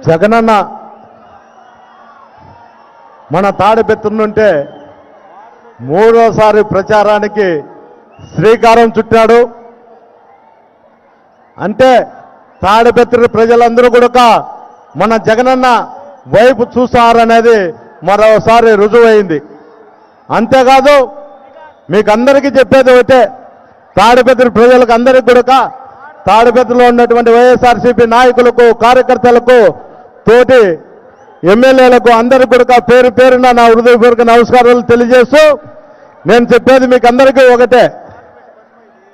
జగనన్న మన తాడిపత్రి నుంటే మూడోసారి ప్రచారానికి శ్రీకారం చుట్టాడు. అంటే తాడిపత్రి ప్రజలందరూ కూడా మన జగనన్న వైపు చూస్తారనేది మరోసారి రుజువైంది. అంతేకాదు మీకు అందరికీ చెప్పేది ఒకటే, తాడిపత్రి ప్రజలకు అందరికీ కూడా తాడిపత్రిలో ఉన్నటువంటి వైఎస్ఆర్సీపీ నాయకులకు, కార్యకర్తలకు, తోటి ఎమ్మెల్యేలకు అందరికీ కూడా పేరు పేరున నా హృదయపూర్వక నమస్కారాలు తెలియజేస్తూ నేను చెప్పేది మీకు అందరికీ ఒకటే,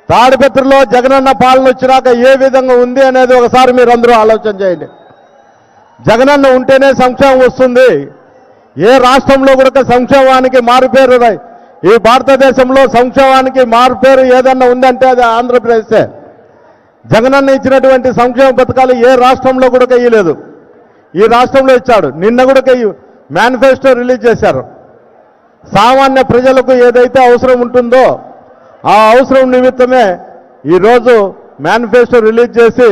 తాడిపత్రిలో జగనన్న పాలన వచ్చినాక ఏ విధంగా ఉంది అనేది ఒకసారి మీరు అందరూ ఆలోచన చేయండి. జగనన్న ఉంటేనే సంక్షేమం వస్తుంది. ఏ రాష్ట్రంలో కూడా సంక్షేమానికి మారుపేరు, ఈ భారతదేశంలో సంక్షేమానికి మారుపేరు ఏదన్నా ఉందంటే అది ఆంధ్రప్రదేశే. జగనన్న ఇచ్చినటువంటి సంక్షేమ పథకాలు ఏ రాష్ట్రంలో కూడా ఇవ్వలేదు, ఈ రాష్ట్రంలో ఇచ్చాడు. నిన్న కూడా మేనిఫెస్టో రిలీజ్ చేశారు. సామాన్య ప్రజలకు ఏదైతే అవసరం ఉంటుందో ఆ అవసరం నిమిత్తమే ఈరోజు మేనిఫెస్టో రిలీజ్ చేసి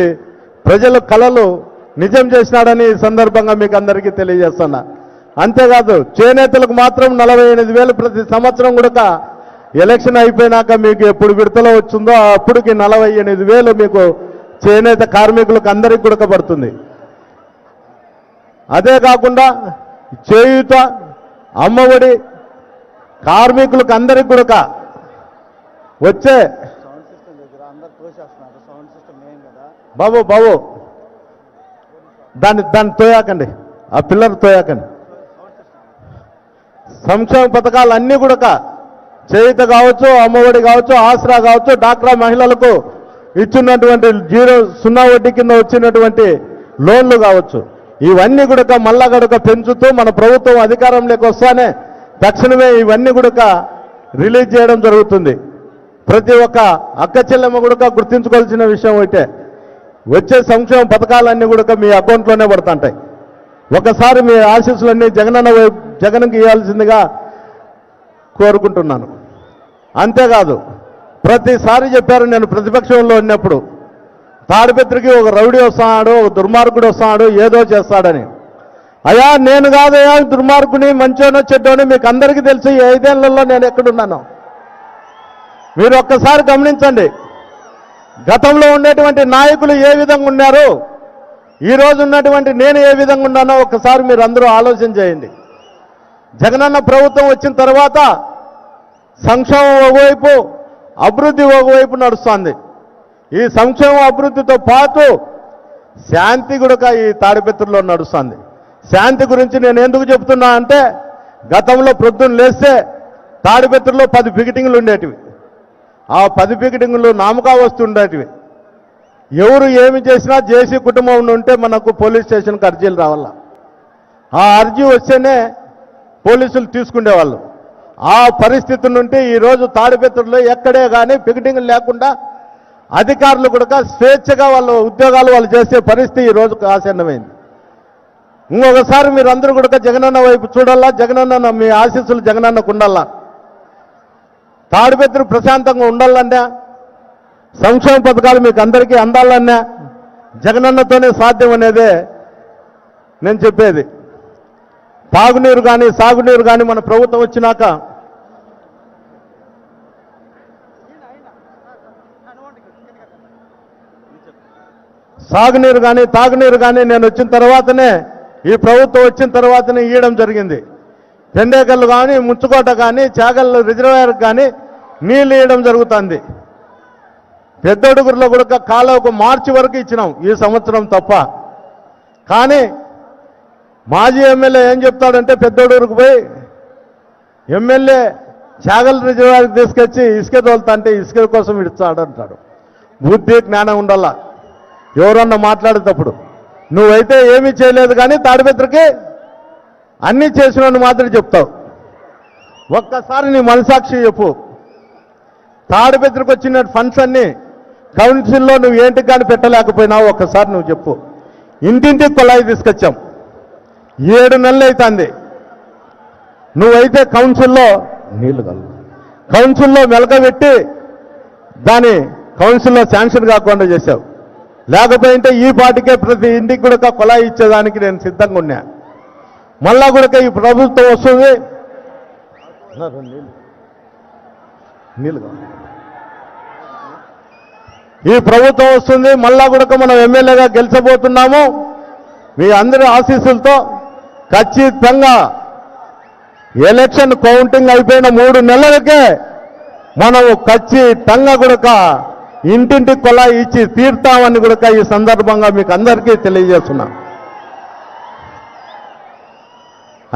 ప్రజల కలలు నిజం చేసినాడని ఈ సందర్భంగా మీకు అందరికీ తెలియజేస్తున్నా. అంతేకాదు చేనేతలకు మాత్రం 48,000 ప్రతి సంవత్సరం కూడా ఎలక్షన్ అయిపోయినాక మీకు ఎప్పుడు విడతలో వచ్చిందో అప్పటికి 48,000 మీకు చేనేత కార్మికులకు అందరికీ కూడా పడుతుంది. అదే కాకుండా చేయూత, అమ్మఒడి కార్మికులకు అందరికీ కూడా వచ్చే బాబు దాన్ని తోయాకండి, ఆ పిల్లలు తోయాకండి. సంక్షేమ పథకాలు అన్నీ కూడా చేయూత కావచ్చు, అమ్మఒడి కావచ్చు, ఆసరా కావచ్చు, డాక్రా మహిళలకు ఇచ్చినటువంటి 0 వడ్డీ కింద వచ్చినటువంటి లోన్లు కావచ్చు, ఇవన్నీ కూడా మళ్ళా గడుక పెంచుతూ మన ప్రభుత్వం అధికారంలోకి వస్తానే తక్షణమే ఇవన్నీ కూడా రిలీజ్ చేయడం జరుగుతుంది. ప్రతి ఒక్క అక్క చెల్లెమ్మ కూడా గుర్తించుకోవాల్సిన విషయం అయితే వచ్చే సంక్షేమ పథకాలన్నీ కూడా మీ అకౌంట్లోనే పడుతుంటాయి. ఒకసారి మీ ఆశీస్సులన్నీ జగన్కి ఇవ్వాల్సిందిగా కోరుకుంటున్నాను. అంతేకాదు ప్రతిసారి చెప్పారు, నేను ప్రతిపక్షంలో ఉన్నప్పుడు తాడిపత్రికి ఒక రౌడీ వస్తున్నాడు, ఒక దుర్మార్గుడు వస్తున్నాడు, ఏదో చేస్తాడని. అయ్యా నేను కాదయ్యా దుర్మార్గుని, మంచోనో చెడ్డోని మీకు అందరికీ తెలుసు. ఈ 5 ఏళ్లలో నేను ఎక్కడున్నాను మీరు ఒక్కసారి గమనించండి. గతంలో ఉండేటువంటి నాయకులు ఏ విధంగా ఉన్నారు, ఈరోజు ఉన్నటువంటి నేను ఏ విధంగా ఉన్నానో ఒక్కసారి మీరు అందరూ ఆలోచన చేయండి. జగనన్న ప్రభుత్వం వచ్చిన తర్వాత సంక్షేమం ఒకవైపు, అభివృద్ధి ఒకవైపు నడుస్తుంది. ఈ సంక్షేమ అభివృద్ధితో పాటు శాంతి కూడా ఈ తాడిపత్రిలో నడుస్తుంది. శాంతి గురించి నేను ఎందుకు చెప్తున్నా అంటే, గతంలో ప్రొద్దున లేస్తే తాడిపత్రిలో 10 పికెటింగ్లు ఉండేటివి. ఆ 10 పికెటింగ్లు నామకా వస్తుండేటివి. ఎవరు ఏమి చేసినా జేసీ కుటుంబం ఉంటే మనకు పోలీస్ స్టేషన్కి అర్జీలు రావాల. ఆ అర్జీ వస్తేనే పోలీసులు తీసుకునేవాళ్ళు. ఆ పరిస్థితి నుండి ఈరోజు తాడిపత్రిలో ఎక్కడే కానీ పికెటింగ్లు లేకుండా అధికారులు కూడా స్వేచ్ఛగా వాళ్ళ ఉద్యోగాలు వాళ్ళు చేసే పరిస్థితి ఈరోజు ఆసన్నమైంది. ఇంకొకసారి మీరు అందరూ కూడా జగనన్న వైపు చూడాలా, జగనన్న మీ ఆశీస్సులు జగనన్నకు ఉండాలా. తాడిపత్రి ప్రశాంతంగా ఉండాలన్నా, సంక్షేమ పథకాలు మీకు అందరికీ అందాలన్నా జగనన్నతోనే సాధ్యం అనేదే నేను చెప్పేది. తాగునీరు కానీ సాగునీరు కానీ మన ప్రభుత్వం వచ్చినాక సాగునీరు కానీ తాగునీరు కానీ నేను వచ్చిన తర్వాతనే, ఈ ప్రభుత్వం వచ్చిన తర్వాతనే ఇవ్వడం జరిగింది. పెండేకల్లు కానీ, ముచ్చుకోట కానీ, చాగల్ రిజర్వాయర్ కానీ నీళ్ళు ఇవ్వడం జరుగుతుంది. పెద్దడుగురులో కూడా కాలువకు మార్చి వరకు ఇచ్చినాం ఈ సంవత్సరం తప్ప. కానీ మాజీ ఎమ్మెల్యే ఏం చెప్తాడంటే, పెద్దడుగురికి పోయి ఎమ్మెల్యే చాగల్ రిజర్వాయర్కి తీసుకొచ్చి ఇసుక తోలుతా అంటే ఇసుక కోసం ఇస్తాడంటాడు. బుద్ధి జ్ఞానం ఉండాలా ఎవరన్నా మాట్లాడేటప్పుడు. నువ్వైతే ఏమీ చేయలేదు కానీ తాడిపత్రికి అన్నీ చేసినట్టు మాత్రం చెప్తావు. ఒక్కసారి నీ మనసాక్షి చెప్పు. తాడిపత్రికి వచ్చిన ఫండ్స్ అన్నీ కౌన్సిల్లో నువ్వు ఏంటికి కానీ పెట్టలేకపోయినావు, ఒక్కసారి నువ్వు చెప్పు. ఇంటింటికి కొలాయి తీసుకొచ్చాం, 7 నెలలు అవుతుంది. నువ్వైతే కౌన్సిల్లో నీళ్లు కౌన్సిల్లో మెలకబెట్టి దాన్ని కౌన్సిల్లో శాంక్షన్ కాకుండా చేశావు. లేకపోతే ఈ పాటికే ప్రతి ఇంటికి కూడా కుళాయి ఇచ్చేదానికి నేను సిద్ధంగా ఉన్నా. మళ్ళా కూడా ఈ ప్రభుత్వం వస్తుంది. ఈ ప్రభుత్వం వస్తుంది, మళ్ళా కూడా మనం ఎమ్మెల్యేగా గెలిచబోతున్నాము. మీ అందరి ఆశీస్సులతో ఖచ్చితంగా ఎలక్షన్ కౌంటింగ్ అయిపోయిన 3 నెలలకే మనము ఖచ్చితంగా కూడా ఇంటింటి కుళాయి ఇచ్చి తీర్తామని కూడా ఈ సందర్భంగా మీకు అందరికీ తెలియజేస్తున్నాం.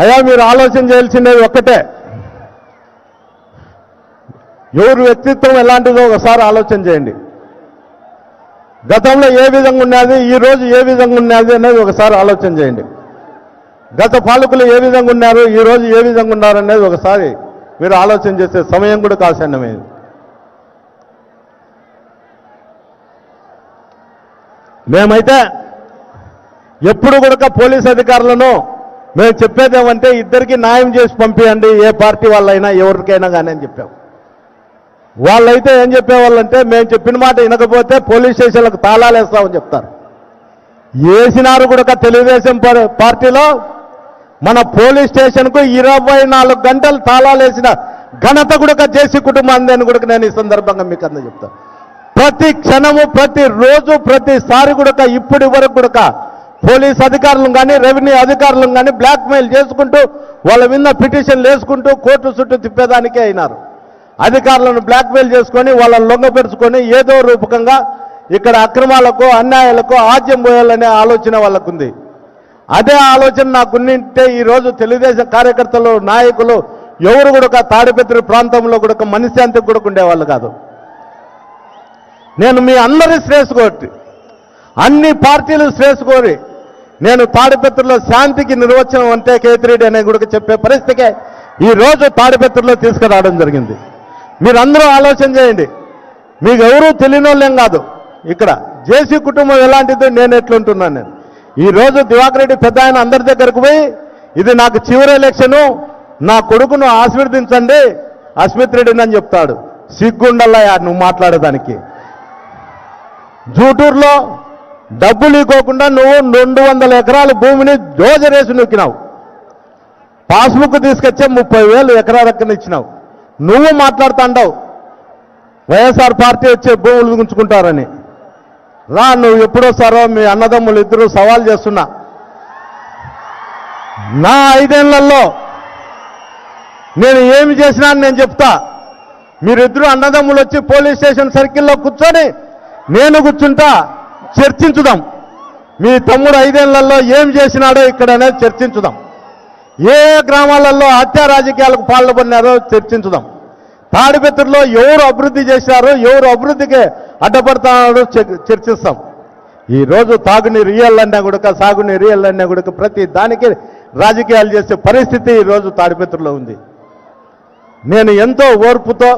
అయ్యా, మీరు ఆలోచన చేయాల్సిందేది ఒక్కటే, ఎవరి వ్యక్తిత్వం ఎలాంటిదో ఒకసారి ఆలోచన చేయండి. గతంలో ఏ విధంగా ఉన్నది, ఈరోజు ఏ విధంగా ఉన్నది అనేది ఒకసారి ఆలోచన చేయండి. గత పాలకులు ఏ విధంగా ఉన్నారు, ఈరోజు ఏ విధంగా ఉన్నారు అనేది ఒకసారి మీరు ఆలోచన చేసే సమయం కూడా కాసన్నమైంది. మేమైతే ఎప్పుడు కూడా పోలీస్ అధికారులను మేము చెప్పేదేమంటే ఇద్దరికి న్యాయం చేసి పంపించండి, ఏ పార్టీ వాళ్ళైనా ఎవరికైనా కానీ అని చెప్పాం. వాళ్ళైతే ఏం చెప్పేవాళ్ళంటే మేము చెప్పిన మాట వినకపోతే పోలీస్ స్టేషన్లకు తాళాలు వేస్తామని చెప్తారు. వేసినారు కూడా తెలుగుదేశం పార్టీలో మన పోలీస్ స్టేషన్కు 24 గంటలు తాళాలు వేసిన ఘనత కూడా జేసీ కుటుంబాన్ని అని కూడా నేను ఈ సందర్భంగా మీకు అందరూ చెప్తాను. ప్రతి క్షణము, ప్రతిరోజు, ప్రతిసారి కూడా ఇప్పటి వరకు కూడా పోలీస్ అధికారులను కానీ రెవెన్యూ అధికారులను కానీ బ్లాక్మెయిల్ చేసుకుంటూ వాళ్ళ మీద పిటిషన్లు వేసుకుంటూ కోర్టు చుట్టూ తిప్పేదానికే అయినారు. అధికారులను బ్లాక్మెయిల్ చేసుకొని వాళ్ళని లొంగపెరుచుకొని ఏదో రూపకంగా ఇక్కడ అక్రమాలకు అన్యాయాలకు ఆజ్యం పోయాలనే ఆలోచన వాళ్ళకుంది. అదే ఆలోచన నాకున్నింటే ఈరోజు తెలుగుదేశం కార్యకర్తలు, నాయకులు ఎవరు కూడా తాడిపత్రి ప్రాంతంలో కూడా మనశ్శాంతికి కూడా ఉండేవాళ్ళు కాదు. నేను మీ అందరి శ్రేయస్సు కోరి, అన్ని పార్టీలు శ్రేయస్సు కోరి నేను తాడిపత్రిలో శాంతికి నిర్వచనం అంటే కేతిరెడ్డి అనే కూడా చెప్పే పరిస్థితికే ఈరోజు తాడిపత్రిలో తీసుకురావడం జరిగింది. మీరందరూ ఆలోచన చేయండి. మీకు ఎవరూ తెలియని వాళ్ళేం కాదు. ఇక్కడ జేసీ కుటుంబం ఎలాంటిదో నేను ఎట్లుంటున్నాను. నేను ఈరోజు దివాకర్ రెడ్డి పెద్ద ఆయన అందరి దగ్గరకు పోయి ఇది నాకు చివరి ఎలక్షను, నా కొడుకును ఆశీర్వదించండి అస్మిత్ రెడ్డిని అని చెప్తాడు. సిగ్గుండల్లా నువ్వు మాట్లాడేదానికి. జూటూరులో డబ్బులు ఇవ్వకుండా నువ్వు 200 ఎకరాల భూమిని దోజరేసి నొక్కినావు. పాస్బుక్ తీసుకొచ్చే 30,000 ఎకరాలక్కన ఇచ్చినావు. నువ్వు మాట్లాడుతాండావు వైఎస్ఆర్ పార్టీ వచ్చే భూములు గుంచుకుంటారని. రా, నువ్వు ఎప్పుడొస్తారో మీ అన్నదమ్ములు ఇద్దరు సవాల్ చేస్తున్నా. నా 5 ఏళ్లలో నేను ఏమి చేసినా అని నేను చెప్తా. మీరిద్దరు అన్నదమ్ములు వచ్చి పోలీస్ స్టేషన్ సర్కిల్లో కూర్చొని నేను కూర్చుంటా, చర్చించుదాం. మీ తమ్ముడు 5 ఏళ్లలో ఏం చేసినాడో ఇక్కడ అనేది చర్చించుదాం. ఏ గ్రామాలలో హత్యా రాజకీయాలకు పాల్పడినారో చర్చించుదాం. తాడిపత్రిలో ఎవరు అభివృద్ధి చేశారో, ఎవరు అభివృద్ధికి అడ్డపడతారో చర్చిస్తాం. ఈరోజు తాగునీరు ఇయ్యాలన్నా కూడా, సాగునీరు ఇయ్యాలన్నా కూడా ప్రతి దానికి రాజకీయాలు చేసే పరిస్థితి ఈరోజు తాడిపత్రిలో ఉంది. నేను ఎంతో ఓర్పుతో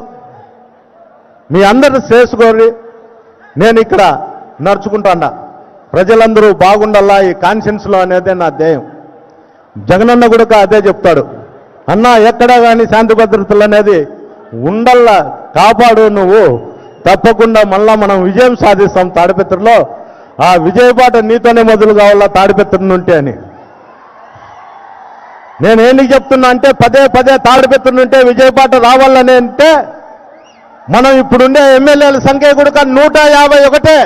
మీ అందరూ చేసుకోరి నేను ఇక్కడ నడుచుకుంటాడా. ప్రజలందరూ బాగుండాలా ఈ కాన్షియన్స్లో అనేదే నా ధ్యేయం. జగనన్న కూడా అదే చెప్తాడు, అన్నా ఎక్కడా కానీ శాంతి భద్రతలు అనేది ఉండల్లా, కాపాడు నువ్వు, తప్పకుండా మళ్ళా మనం విజయం సాధిస్తాం తాడిపత్రిలో. ఆ విజయపాట నీతోనే మొదలు కావాలా తాడిపత్రి నుండి అని. నేను ఏంటికి చెప్తున్నా అంటే పదే తాడిపత్రి నుంటే విజయపాట రావాలని అంటే మనం ఇప్పుడుండే ఎమ్మెల్యేల సంఖ్య కూడా 151.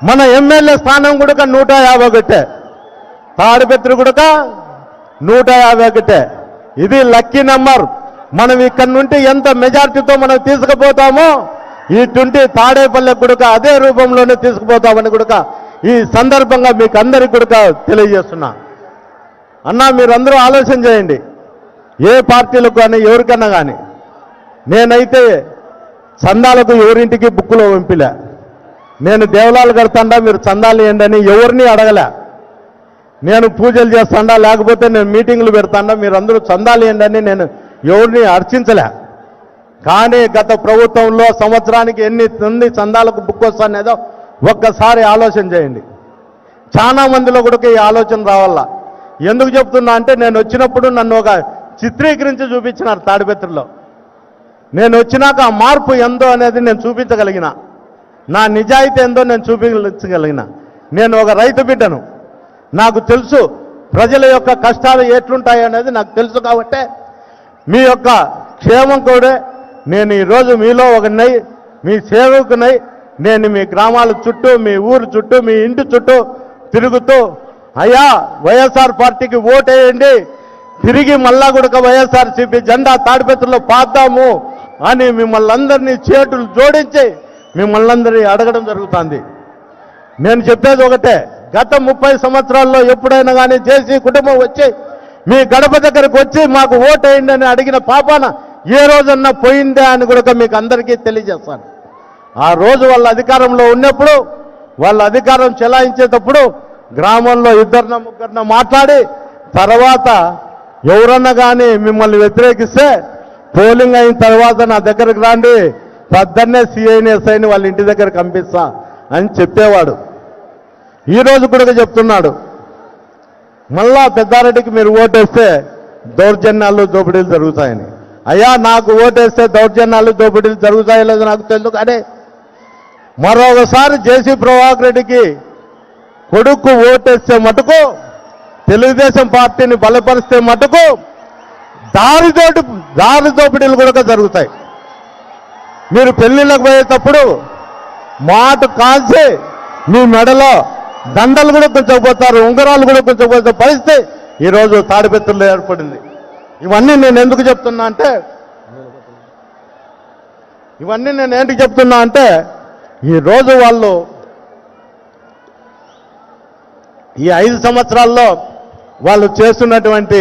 మన ఎమ్మెల్యే స్థానం కూడా 151. తాడిపత్రి కూడా 151. ఇది లక్కీ నెంబర్. మనం ఇక్కడ నుండి ఎంత మెజార్టీతో మనం తీసుకుపోతామో ఇటుంటి తాడేపల్లె కూడా అదే రూపంలోనే తీసుకుపోతామని కూడా ఈ సందర్భంగా మీకు అందరికీ కూడా తెలియజేస్తున్నా. అన్నా, మీరందరూ ఆలోచన చేయండి. ఏ పార్టీలకు కానీ ఎవరికన్నా కానీ నేనైతే చందాలకు ఎవరింటికి బుక్కులో పంపిలే. నేను దేవాలయాలు కడతాండా మీరు చందాలు ఇవ్వండి అని ఎవరిని అడగలే. నేను పూజలు చేస్తాడా లేకపోతే నేను మీటింగ్లు పెడతాడా మీరందరూ చందాలు ఇవ్వండి అని నేను ఎవరిని అర్చించలే. కానీ గత ప్రభుత్వంలో సంవత్సరానికి ఎన్ని చందాలకు బుక్ వస్తానేదో ఒక్కసారి ఆలోచన చేయండి. చాలా మందిలో కూడా ఈ ఆలోచన రావాలా. ఎందుకు చెప్తున్నా అంటే నేను వచ్చినప్పుడు నన్ను ఒక చిత్రీకరించి చూపించినారు తాడిపత్రిలో. నేను వచ్చినాక ఆ మార్పు ఎంతో అనేది నేను చూపించగలిగిన. నా నిజాయితీ ఏందో నేను చూపించగలిగిన. నేను ఒక రైతు బిడ్డను, నాకు తెలుసు ప్రజల యొక్క కష్టాలు ఎట్లుంటాయి అనేది నాకు తెలుసు. కాబట్టే మీ యొక్క క్షేమం కూడా నేను ఈరోజు మీలో ఒకనై, మీ సేవకునై నేను మీ గ్రామాల చుట్టూ, మీ ఊరు చుట్టూ, మీ ఇంటి చుట్టూ తిరుగుతూ, అయ్యా వైఎస్ఆర్ పార్టీకి ఓటేయండి, తిరిగి మళ్ళా కూడా వైఎస్ఆర్సీపీ జెండా తాడిపత్రిలో పాద్దాము అని మిమ్మల్ని అందరినీ చేతులు జోడించి మిమ్మల్ని అందరినీ అడగడం జరుగుతుంది. నేను చెప్పేది ఒకటే, గత 30 సంవత్సరాల్లో ఎప్పుడైనా కానీ జేసీ కుటుంబం వచ్చి మీ గడప దగ్గరకు వచ్చి మాకు ఓటేయండి అని అడిగిన పాపాన ఏ రోజన్నా పోయిందే అని కూడా మీకు అందరికీ తెలియజేస్తాను. ఆ రోజు వాళ్ళ అధికారంలో ఉన్నప్పుడు, వాళ్ళ అధికారం చెలాయించేటప్పుడు గ్రామంలో 2-3 మాట్లాడి తర్వాత ఎవరన్నా కానీ మిమ్మల్ని వ్యతిరేకిస్తే పోలింగ్ అయిన తర్వాత నా దగ్గరకు రాండి, పొద్దున్నే సిఐని ఎస్ఐని వాళ్ళ ఇంటి దగ్గర పంపిస్తా అని చెప్పేవాడు. ఈరోజు కూడా చెప్తున్నాడు, మళ్ళా పెద్దారెడ్డికి మీరు ఓటేస్తే దౌర్జన్యాలు దోపిడీలు జరుగుతాయని. అయ్యా నాకు ఓటేస్తే దౌర్జన్యాలు దోపిడీలు జరుగుతాయో లేదో నాకు తెలుసు, కానీ మరొకసారి జేసీ ప్రభాకర్ రెడ్డికి కొడుకు ఓటేస్తే మటుకు, తెలుగుదేశం పార్టీని బలపరిస్తే మటుకు దారి దోపిడీలు కూడా జరుగుతాయి. మీరు పెళ్లిళ్ళకు పోయేటప్పుడు మాట కాల్చి మీ మెడలో దండలు కూడా కొంచెపోతారు, ఉంగరాలు కూడా కొంచెపోతే పరిస్థితి ఈరోజు తాడిపత్రిలో ఏర్పడింది. ఇవన్నీ నేను ఎందుకు చెప్తున్నా అంటే ఈరోజు వాళ్ళు ఈ 5 సంవత్సరాల్లో వాళ్ళు చేస్తున్నటువంటి